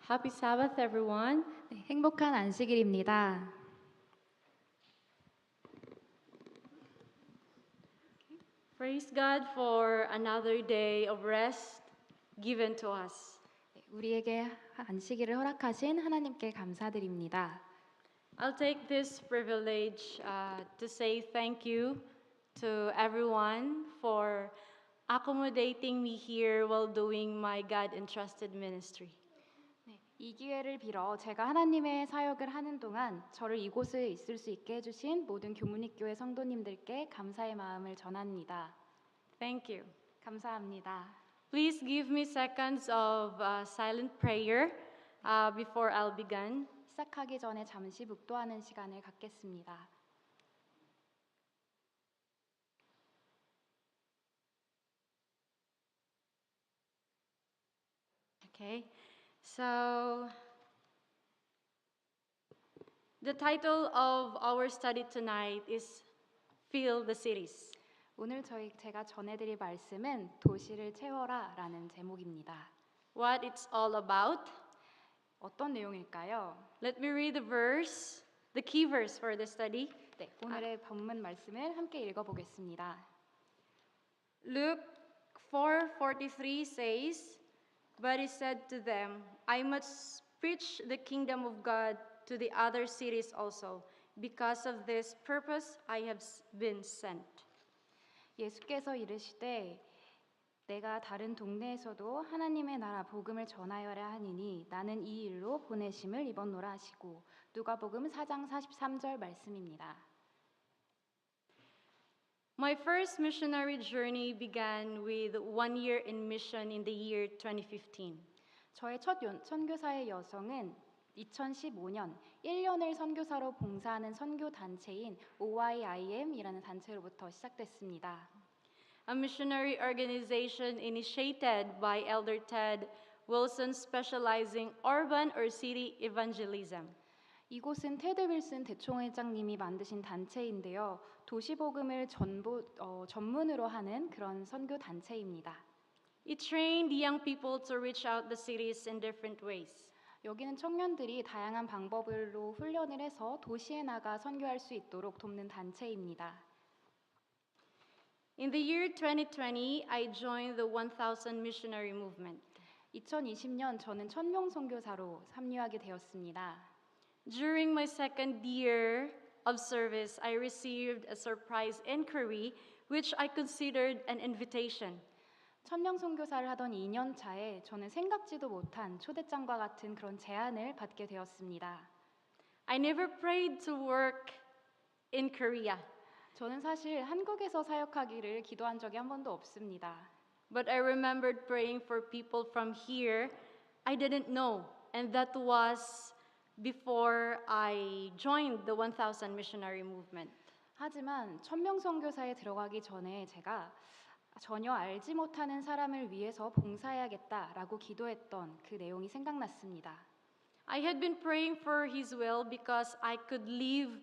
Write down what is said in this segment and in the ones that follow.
Happy Sabbath, everyone. 네, 행복한 안식일입니다. Praise God for another day of rest given to us. 네, 우리에게 안식일을 허락하신 하나님께 감사드립니다. I'll take this privilege to say thank you to everyone for accommodating me here while doing my God-entrusted ministry. 네, 이 기회를 빌어 제가 하나님의 사역을 하는 동안 저를 이곳에 있을 수 있게 해주신 모든 교문익교회 성도님들께 감사의 마음을 전합니다. Thank you. 감사합니다. Please give me seconds of silent prayer before I'll begin. 시작하기 전에 잠시 묵도하는 시간을 갖겠습니다. Okay, so the title of our study tonight is Fill the Cities. 오늘 제가 전해드릴 말씀은 도시를 채워라라는 제목입니다. What it's all about? 어떤 내용일까요? Let me read the verse, the key verse for the study. 네, 오늘의 본문 말씀을 함께 읽어보겠습니다. Luke 4:43 says, "But he said to them, I must preach the kingdom of God to the other cities also. Because of this purpose I have been sent." 예수께서 이르시되 내가 다른 동네에서도 하나님의 나라 복음을 전하여야 하니니 나는 이 일로 보내심을 입었노라 하시고 누가복음 4장 43절 말씀입니다. My first missionary journey began with 1 year in mission in the year 2015. 저의 첫 선교사의 여성은 2015년 1년을 선교사로 봉사하는 선교 단체인 OIIM이라는 단체로부터 시작됐습니다. A missionary organization initiated by Elder Ted Wilson specializing urban or city evangelism. 이곳은 테드 윌슨 대총회장님이 만드신 단체인데요. 도시복음을 전문으로 하는 그런 선교 단체입니다. It trained young people to reach out the cities in different ways. 여기는 청년들이 다양한 방법으로 훈련을 해서 도시에 나가 선교할 수 있도록 돕는 단체입니다. In the year 2020, I joined the 1000 missionary movement. 2020년 저는 1000명 선교사로 합류하게 되었습니다. During my second year of service, I received a surprise inquiry which I considered an invitation. 1000명 선교사를 하던 2년 차에 저는 생각지도 못한 초대장과 같은 그런 제안을 받게 되었습니다. I never prayed to work in Korea. 저는 사실 한국에서 사역하기를 기도한 적이 한 번도 없습니다. But I remembered praying for people from here I didn't know, and that was before I joined the 1000 missionary movement. 하지만 1000명 선교사에 들어가기 전에 제가 전혀 알지 못하는 사람을 위해서 봉사해야겠다라고 기도했던 그 내용이 생각났습니다. I had been praying for His will because I could leave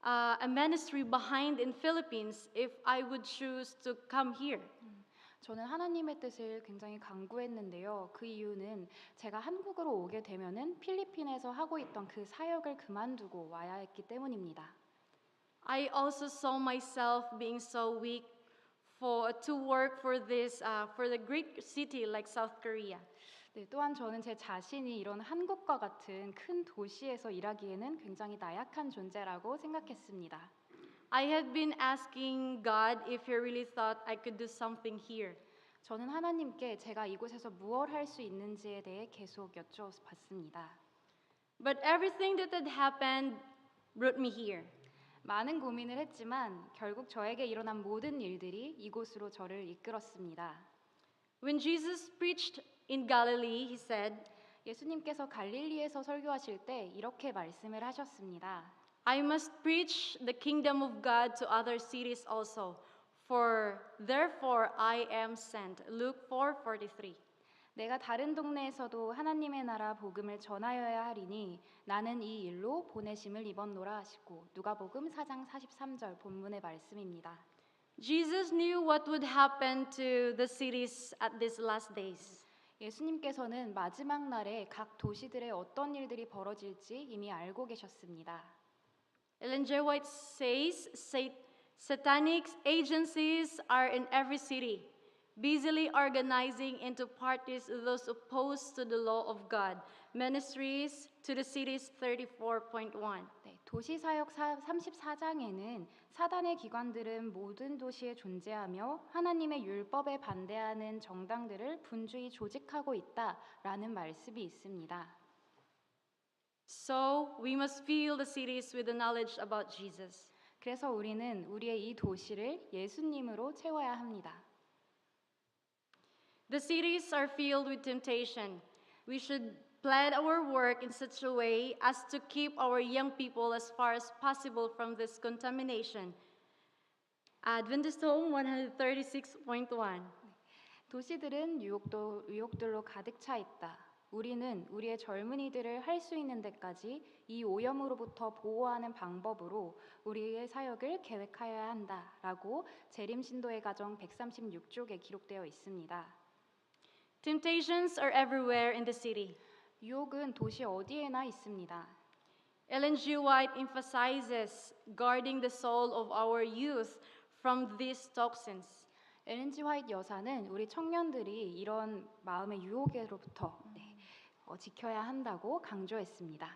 a ministry behind in Philippines if I would choose to come here. 저는 하나님의 뜻을 굉장히 간구했는데요. 그 이유는 제가 한국으로 오게 되면은 필리핀에서 하고 있던 그 사역을 그만두고 와야 했기 때문입니다. I also saw myself being so weak to work for the great city like South Korea. 네, 또한 저는 제 자신이 이런 한국과 같은 큰 도시에서 일하기에는 굉장히 나약한 존재라고 생각했습니다. I had been asking God if He really thought I could do something here. 저는 하나님께 제가 이곳에서 무엇 할 수 있는지에 대해 계속 여쭤봤습니다. But everything that had happened brought me here. 많은 고민을 했지만 결국 저에게 일어난 모든 일들이 이곳으로 저를 이끌었습니다. When Jesus preached in Galilee, He said, 예수님께서 갈릴리에서 설교하실 때 이렇게 말씀을 하셨습니다. I must preach the kingdom of God to other cities also, for therefore I am sent. Luke 4:43. 내가 다른 동네에서도 하나님의 나라 복음을 전하여야 하리니 나는 이 일로 보내심을 입었노라 하시고 누가복음 4장 43절 본문의 말씀입니다. Jesus knew what would happen to the cities at these last days. 예수님께서는 마지막 날에 각 도시들의 어떤 일들이 벌어질지 이미 알고 계셨습니다. Ellen G. White says satanic agencies are in every city, busily organizing into parties those opposed to the law of God. Ministries to the cities 34.1. 네, 도시사역 34장에는 사단의 기관들은 모든 도시에 존재하며 하나님의 율법에 반대하는 정당들을 분주히 조직하고 있다라는 말씀이 있습니다. So we must fill the cities with the knowledge about Jesus. 그래서 우리는 우리의 이 도시를 예수님으로 채워야 합니다. The cities are filled with temptation. We should plan our work in such a way as to keep our young people as far as possible from this contamination. Adventist Home 136.1. 도시들은 유혹들로 가득 차 있다. 우리는 우리의 젊은이들을 할 수 있는 데까지 이 오염으로부터 보호하는 방법으로 우리의 사역을 계획하여야 한다라고 재림신도의 가정 136쪽에 기록되어 있습니다. Temptations are everywhere in the city. 유혹은 도시 어디에나 있습니다. Ellen G. White emphasizes guarding the soul of our youth from these toxins. 엘렌 지 화이트 여사는 우리 청년들이 이런 마음의 유혹으로부터 지켜야 한다고 강조했습니다.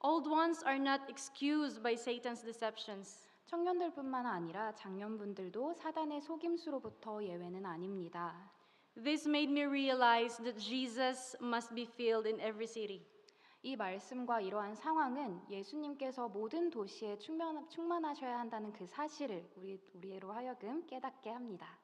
Old ones are not excused by Satan's deceptions. 청년들뿐만 아니라 장년분들도 사단의 속임수로부터 예외는 아닙니다. This made me realize that Jesus must be filled in every city. 이 말씀과 이러한 상황은 예수님께서 모든 도시에 충만하셔야 한다는 그 사실을 우리로 하여금 깨닫게 합니다.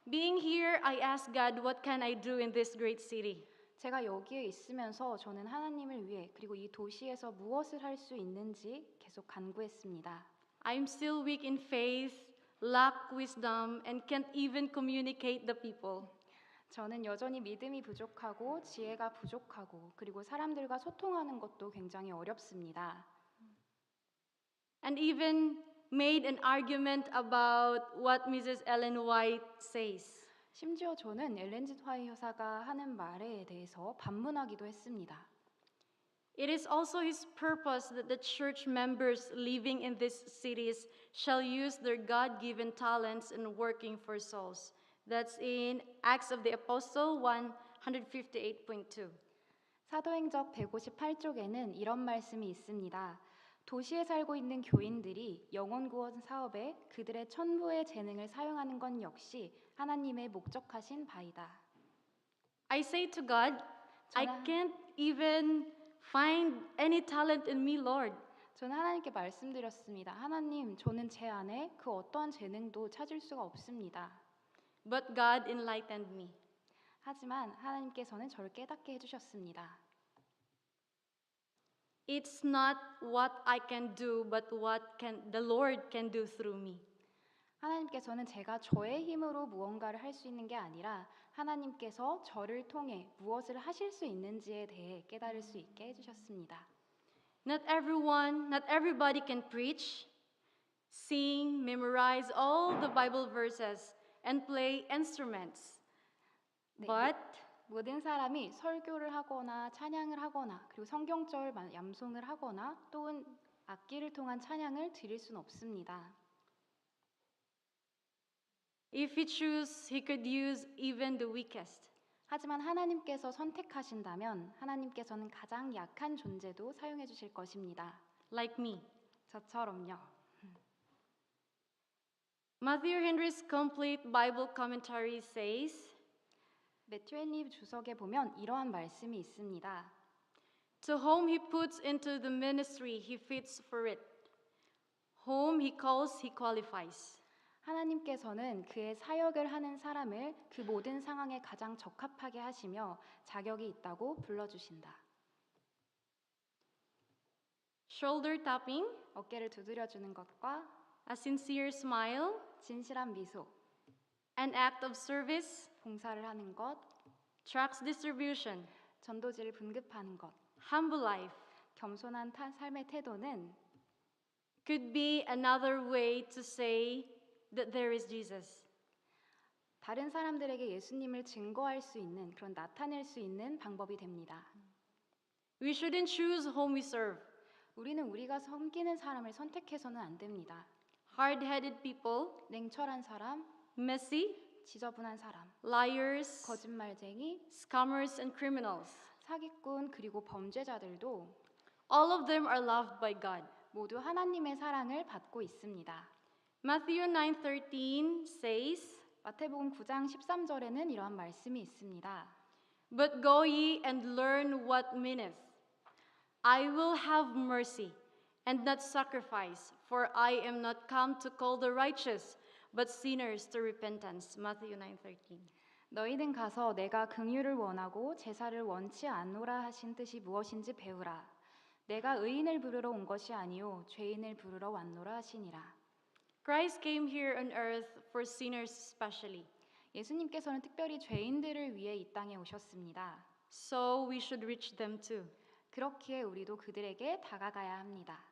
Being here, I asked God, what can I do in this great city? 제가 여기에 있으면서 저는 하나님을 위해 그리고 이 도시에서 무엇을 할 수 있는지 계속 간구했습니다. I'm still weak in faith, lack wisdom, and can't even communicate the people. 저는 여전히 믿음이 부족하고 지혜가 부족하고 그리고 사람들과 소통하는 것도 굉장히 어렵습니다. And even made an argument about what Mrs. Ellen White says. 심지어 저는 엘렌 지 화이트 여사가 하는 말에 대해서 반문하기도 했습니다. It is also his purpose that the church members living in these cities shall use their God-given talents in working for souls. That's in Acts of the Apostle 158.2. 사도행적 158쪽에는 이런 말씀이 있습니다. 도시에 살고 있는 교인들이 영혼 구원 사업에 그들의 천부의 재능을 사용하는 건 역시 하나님의 목적하신 바이다. I say to God, I can't even find any talent in me, Lord. 저는 하나님께 말씀드렸습니다. 하나님, 저는 제 안에 그 어떠한 재능도 찾을 수가 없습니다. But God enlightened me. 하지만 하나님께서는 저를 깨닫게 해주셨습니다. It's not what I can do, but what the Lord can do through me. 하나님께서는 제가 저의 힘으로 무언가를 할 수 있는 게 아니라 하나님께서 저를 통해 무엇을 하실 수 있는지에 대해 깨달을 수 있게 해주셨습니다. Not everybody can preach, sing, memorize all the Bible verses, and play instruments. But 모든 사람이 설교를 하거나 찬양을 하거나 그리고 성경절 얌송을 하거나 또는 악기를 통한 찬양을 드릴 수는 없습니다. If he chose, he could use even the weakest. 하지만 하나님께서 선택하신다면 하나님께서는 가장 약한 존재도 사용해 주실 것입니다. Like me. 저처럼요. Matthew Henry's complete Bible commentary says, 매튜 헨리 주석에 보면 이러한 말씀이 있습니다. To whom he puts into the ministry, he fits for it. Whom he calls, he qualifies. 하나님께서는 그의 사역을 하는 사람을 그 모든 상황에 가장 적합하게 하시며 자격이 있다고 불러주신다. Shoulder tapping, 어깨를 두드려주는 것과 a sincere smile, 진실한 미소, an act of service, 봉사를 하는 것, tracts distribution, 전도지를 분급하는 것, humble life, 겸손한 삶의 태도는 could be another way to say that there is Jesus. 다른 사람들에게 예수님을 증거할 수 있는 그런 나타낼 수 있는 방법이 됩니다. We shouldn't choose whom we serve. 우리는 우리가 섬기는 사람을 선택해서는 안 됩니다. Hard-headed people, 냉철한 사람, messy, 지저분한 사람, liars, 거짓말쟁이, scammers, and criminals. 사기꾼 그리고 범죄자들도 All of them are loved by God. 모두 하나님의 사랑을 받고 있습니다. Matthew 9:13 says, 마태복음 9장 13절에는 이러한 말씀이 있습니다. But go ye and learn what meaneth. I will have mercy and not sacrifice, for I am not come to call the righteous, but sinners to repentance. Matthew 9:13. 너희는 가서 내가 긍휼을 원하고 제사를 원치 않노라 하신 뜻이 무엇인지 배우라. 내가 의인을 부르러 온 것이 아니요 죄인을 부르러 왔노라 하시니라. Christ came here on earth for sinners especially. 예수님께서는 특별히 죄인들을 위해 이 땅에 오셨습니다. So we should reach them too. 그렇기에 우리도 그들에게 다가가야 합니다.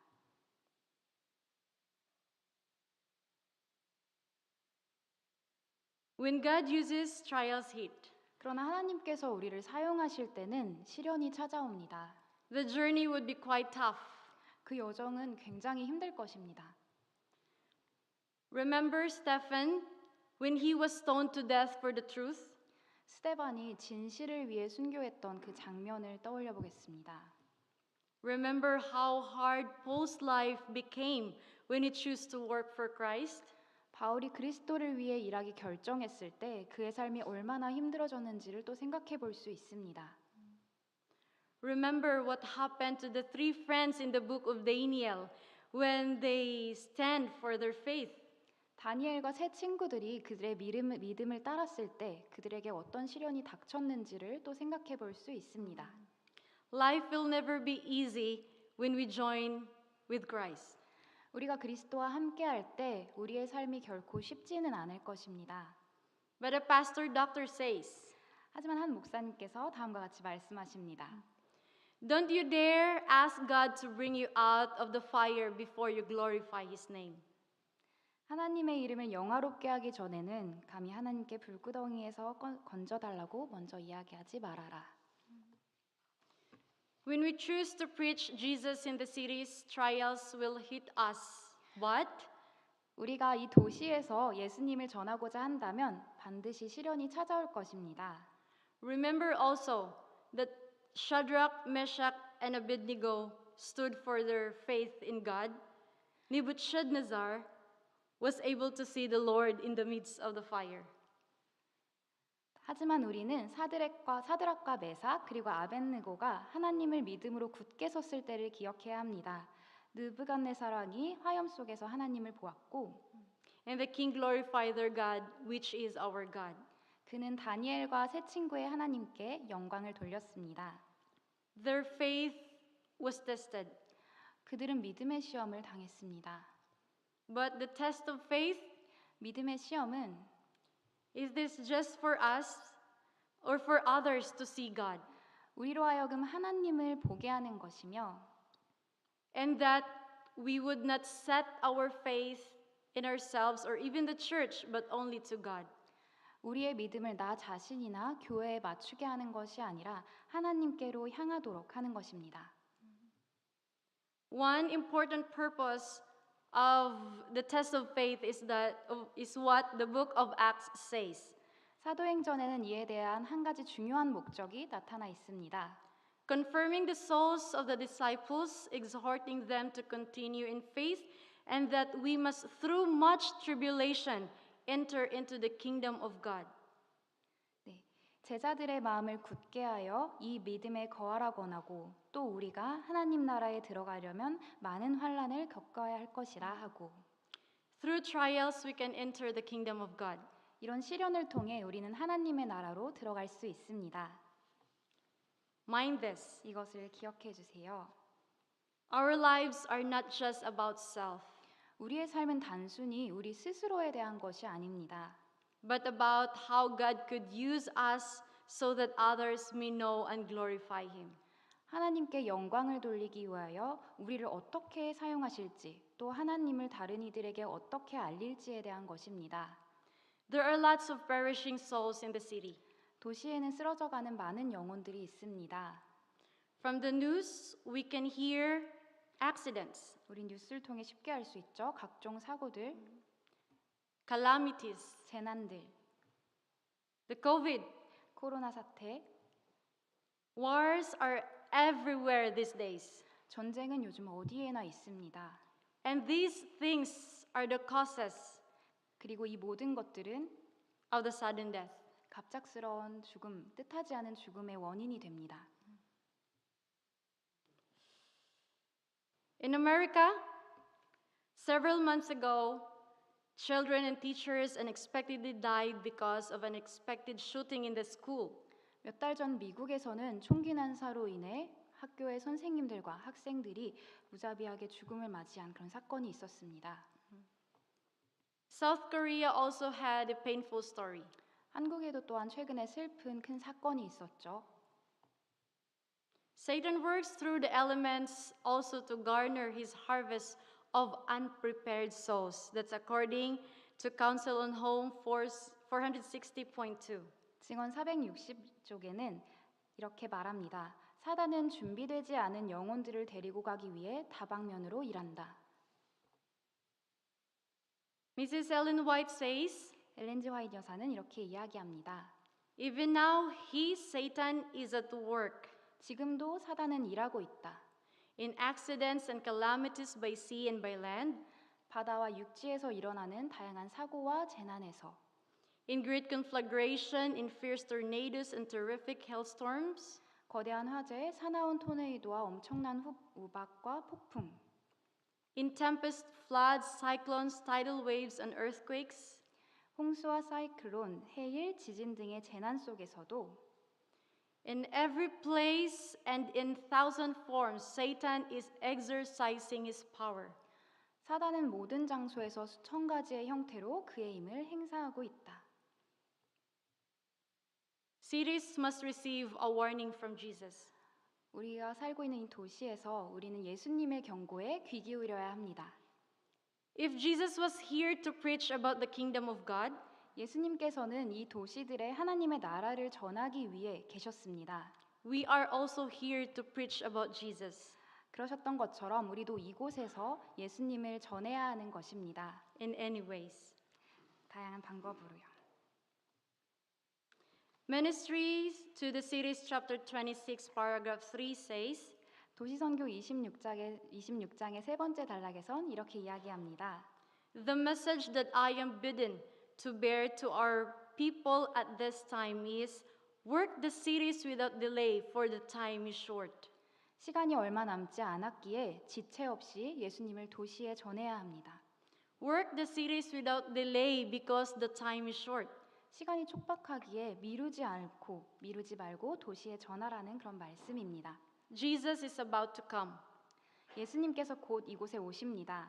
When God uses trials hit, 그러나 하나님께서 우리를 사용하실 때는 시련이 찾아옵니다. the journey would be quite tough. 그 여정은 굉장히 힘들 것입니다. Remember Stephen when he was stoned to death for the truth? 스데반이 진실을 위해 순교했던 그 장면을 떠올려 보겠습니다. Remember how hard Paul's life became when he chose to work for Christ? 바울이 그리스도를 위해 일하기 결정했을 때 그의 삶이 얼마나 힘들어졌는지를 또 생각해 볼 수 있습니다. Remember what happened to the three friends in the book of Daniel when they stand for their faith. 다니엘과 세 친구들이 그들의 믿음을 따랐을 때 그들에게 어떤 시련이 닥쳤는지를 또 생각해 볼 수 있습니다. Life will never be easy when we join with Christ. 우리가 그리스도와 함께 할 때 우리의 삶이 결코 쉽지는 않을 것입니다. But a pastor doctor says, 하지만 한 목사님께서 다음과 같이 말씀하십니다. don't you dare ask God to bring you out of the fire before you glorify His name. 하나님의 이름을 영화롭게 하기 전에는 감히 하나님께 불구덩이에서 건져달라고 먼저 이야기하지 말아라. When we choose to preach Jesus in the cities, trials will hit us. But 우리가 이 도시에서 예수님을 전하고자 한다면 반드시 시련이 찾아올 것입니다. remember also that Shadrach, Meshach, and Abednego stood for their faith in God. Nebuchadnezzar was able to see the Lord in the midst of the fire. 하지만 우리는 사드락과 메삭 그리고 아벳느고가 하나님을 믿음으로 굳게 섰을 때를 기억해야 합니다. 느부갓네살 왕이 화염 속에서 하나님을 보았고 And the king glorified their God, which is our God. 그는 다니엘과 세 친구의 하나님께 영광을 돌렸습니다. Their faith was tested. 그들은 믿음의 시험을 당했습니다. But the test of faith, 믿음의 시험은 is this just for us or for others to see God? 우리로 하여금 하나님을 보게 하는 것이며 And that we would not set our faith in ourselves or even the church, but only to God. 우리의 믿음을 나 자신이나 교회에 맞추게 하는 것이 아니라 하나님께로 향하도록 하는 것입니다. One important purpose of the test of faith is what the book of Acts says. 사도행전에는 이에 대한 한 가지 중요한 목적이 나타나 있습니다. Confirming the souls of the disciples, exhorting them to continue in faith, and that we must, through much tribulation, enter into the kingdom of God. 네, 제자들의 마음을 굳게 하여 이 믿음에 거하라 권하고 또 우리가 하나님 나라에 들어가려면 많은 환난을 겪어야 할 것이라 하고 Through trials, we can enter the kingdom of God. 이런 시련을 통해 우리는 하나님의 나라로 들어갈 수 있습니다. Mind this. 이것을 기억해 주세요. Our lives are not just about self, 우리의 삶은 단순히 우리 스스로에 대한 것이 아닙니다. but about how God could use us so that others may know and glorify Him. 하나님께 영광을 돌리기 위하여 우리를 어떻게 사용하실지 또 하나님을 다른 이들에게 어떻게 알릴지에 대한 것입니다. There are lots of perishing souls in the city. 도시에는 쓰러져가는 많은 영혼들이 있습니다. From the news, we can hear accidents, 우리 뉴스를 통해 쉽게 알 수 있죠. 각종 사고들, calamities, 재난들, the COVID. 코로나 사태, Wars are everywhere these days. 전쟁은 요즘 어디에나 있습니다. And these things are the causes 그리고 이 모든 것들은 of the sudden death. 갑작스러운 죽음, 뜻하지 않은 죽음의 원인이 됩니다. In America, several months ago, children and teachers unexpectedly died because of an unexpected shooting in the school. 몇 달 전 미국에서는 총기 난사로 인해 학교의 선생님들과 학생들이 무자비하게 죽음을 맞이한 그런 사건이 있었습니다. South Korea also had a painful story. 한국에도 또한 최근에 슬픈 큰 사건이 있었죠. Satan works through the elements also to garner his harvest of unprepared souls. That's according to Council on Home 460.2. 증언 460쪽에는 이렇게 말합니다. 사단은 준비되지 않은 영혼들을 데리고 가기 위해 다방면으로 일한다. Mrs. Ellen White says, 엘렌 지 화이트 여사는 이렇게 이야기합니다. even now, he, Satan, is at work 지금도 사단은 일하고 있다. in accidents and calamities by sea and by land, 바다와 육지에서 일어나는 다양한 사고와 재난에서, in great conflagration, in fierce tornadoes and terrific hailstorms, 거대한 화재, 사나운 토네이도와 엄청난 우박과 폭풍, in tempest, floods, cyclones, tidal waves, and earthquakes, 홍수와 사이클론, 해일, 지진 등의 재난 속에서도 in every place and in thousand forms, Satan is exercising his power. 사단은 모든 장소에서 수천 가지의 형태로 그의 힘을 행사하고 있다. Cities must receive a warning from Jesus. 우리가 살고 있는 이 도시에서 우리는 예수님의 경고에 귀 기울여야 합니다. If Jesus was here to preach about the kingdom of God, 예수님께서는 이 도시들의 하나님의 나라를 전하기 위해 계셨습니다. we are also here to preach about Jesus 그러셨던 것처럼 우리도 이곳에서 예수님을 전해야 하는 것입니다. in any ways. 다양한 방법으로요. Ministries to the Cities, chapter 26, paragraph 3 says, 도시선교 26장의 세 번째 단락에선 이렇게 이야기합니다. the message that I am bidden to bear to our people at this time is, work the cities without delay, for the time is short. 시간이 얼마 남지 않았기에 지체 없이 예수님을 도시에 전해야 합니다. Work the cities without delay because the time is short. 시간이 촉박하기에 미루지 말고 도시에 전하라는 그런 말씀입니다. Jesus is about to come. 예수님께서 곧 이곳에 오십니다.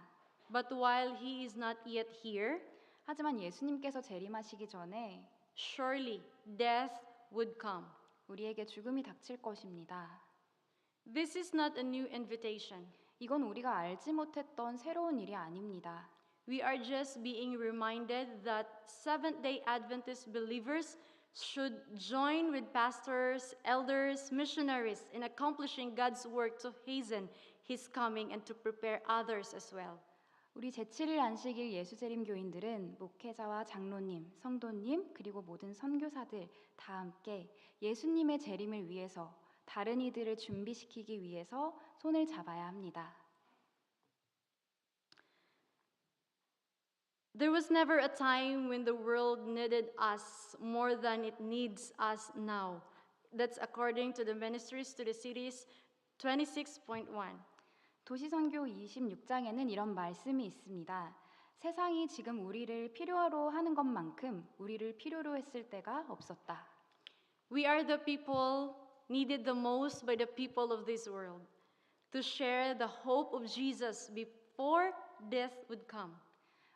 But while he is not yet here, 하지만 예수님께서 재림하시기 전에 surely death would come. 우리에게 죽음이 닥칠 것입니다. This is not a new invitation. 이건 우리가 알지 못했던 새로운 일이 아닙니다. We are just being reminded that Seventh-day Adventist believers should join with pastors, elders, missionaries in accomplishing God's work to hasten His coming and to prepare others as well. 우리 제7일 안식일 예수재림 교인들은 목회자와 장로님, 성도님, 그리고 모든 선교사들 다 함께 예수님의 재림을 위해서 다른 이들을 준비시키기 위해서 손을 잡아야 합니다. There was never a time when the world needed us more than it needs us now. That's according to the Ministries to the Cities 26.1. 도시선교 26장에는 이런 말씀이 있습니다. 세상이 지금 우리를 필요로 하는 것만큼 우리를 필요로 했을 때가 없었다. We are the people needed the most by the people of this world to share the hope of Jesus before death would come.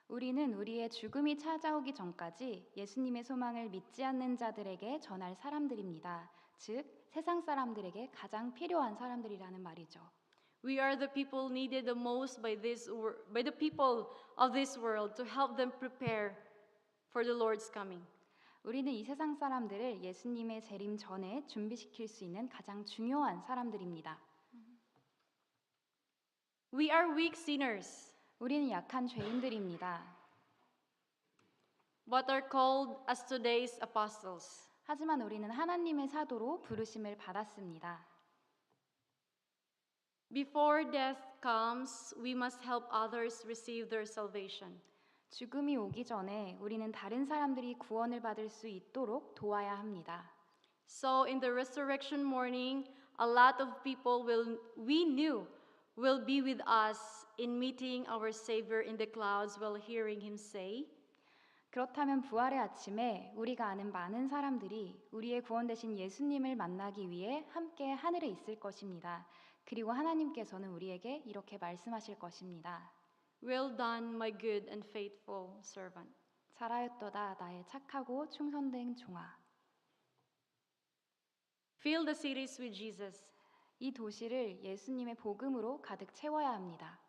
우리는 우리의 죽음이 찾아오기 전까지 예수님의 소망을 믿지 않는 자들에게 전할 사람들입니다. 즉, 세상 사람들에게 가장 필요한 사람들이라는 말이죠. We are the people needed the most by the people of this world to help them prepare for the Lord's coming. 우리는 이 세상 사람들을 예수님의 재림 전에 준비시킬 수 있는 가장 중요한 사람들입니다. We are weak sinners, 우리는 약한 죄인들입니다. but are called as today's apostles. 하지만 우리는 하나님의 사도로 부르심을 받았습니다. Before death comes, we must help others receive their salvation. 죽음이 오기 전에 우리는 다른 사람들이 구원을 받을 수 있도록 도와야 합니다. So in the resurrection morning, a lot of people we knew will be with us in meeting our Savior in the clouds while hearing him say, 그렇다면 부활의 아침에 우리가 아는 많은 사람들이 우리의 구원 되신 예수님을 만나기 위해 함께 하늘에 있을 것입니다. 그리고 하나님께서는 우리에게 이렇게 말씀하실 것입니다. Well done, my good and faithful servant. 잘하였도다 나의 착하고 충성된 종아. Fill the cities with Jesus. 이 도시를 예수님의 복음으로 가득 채워야 합니다.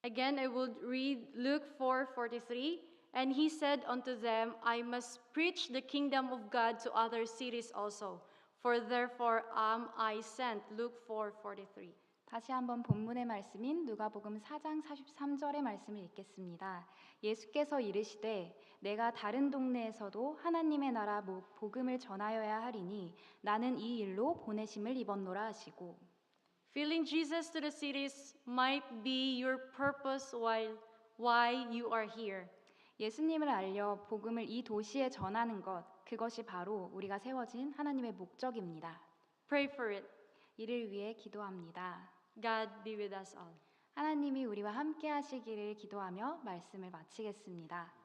Again, I will read Luke 4:43. And he said unto them, I must preach the kingdom of God to other cities also, for therefore am I sent. Luke 4:43. 다시 한번 본문의 말씀인 누가복음 4장 43절의 말씀을 읽겠습니다. 예수께서 이르시되 내가 다른 동네에서도 하나님의 나라 복음을 전하여야 하리니 나는 이 일로 보내심을 입었노라 하시고. Filling Jesus to the cities might be your purpose why you are here. 예수님을 알려 복음을 이 도시에 전하는 것, 그것이 바로 우리가 세워진 하나님의 목적입니다. Pray for it. 이를 위해 기도합니다. God be with us all. 하나님이 우리와 함께 하시기를 기도하며 말씀을 마치겠습니다.